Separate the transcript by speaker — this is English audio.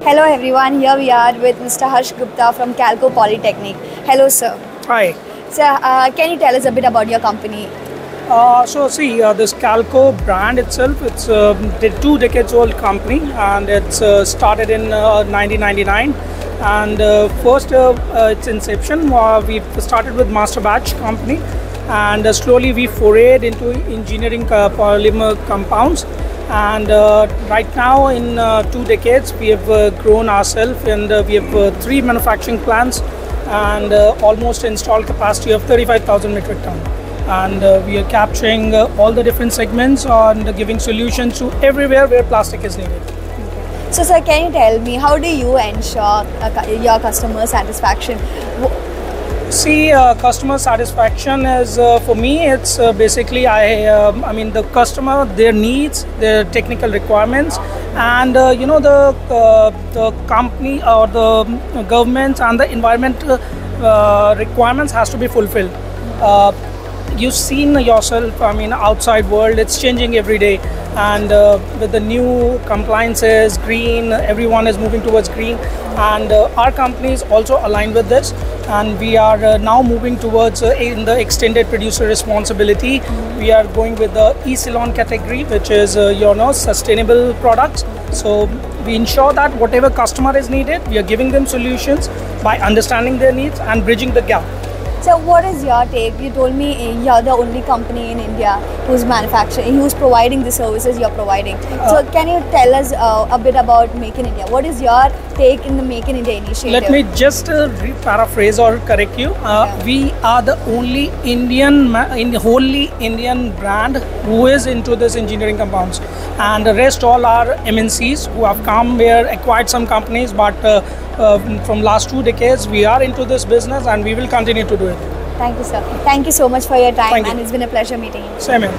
Speaker 1: Hello everyone, here we are with Mr. Harsh Gupta from Calco Poly Technik. Hello sir.
Speaker 2: Hi.
Speaker 1: Sir, can you tell us a bit about your company?
Speaker 2: This Calco brand itself, it's a 2 decades old company, and it's started in 1999. And first, its inception, we started with master batch company, and slowly we forayed into engineering polymer compounds. And right now, in 2 decades, we have grown ourselves, and we have 3 manufacturing plants and almost installed capacity of 35,000 metric ton. And we are capturing all the different segments and giving solutions to everywhere where plastic is needed.
Speaker 1: Okay. So sir, can you tell me, how do you ensure your customer satisfaction?
Speaker 2: Customer satisfaction is for me. It's basically the customer, their needs, their technical requirements, and the company or the government and the environment requirements has to be fulfilled. You've seen yourself. Outside world, it's changing every day, and with the new compliances, green, everyone is moving towards green, and our company is also aligned with this, and we are now moving towards in the extended producer responsibility. We are going with the E-Ceylon category, which is sustainable products. So we ensure that whatever customer is needed, we are giving them solutions by understanding their needs and bridging the gap.
Speaker 1: So what is your take? You told me you're the only company in India who's manufacturing, who's providing the services you're providing. So can you tell us a bit about Make in India? What is your take in the Make in India initiative?
Speaker 2: Let me just paraphrase or correct you. We are the only wholly Indian brand who is into this engineering compounds, and the rest all are MNCs who have come here, acquired some companies, but from last 2 decades we are into this business, and we will continue to do it.
Speaker 1: Thank you sir. Thank you so much for your time, and it's been a pleasure meeting you.
Speaker 2: Same here.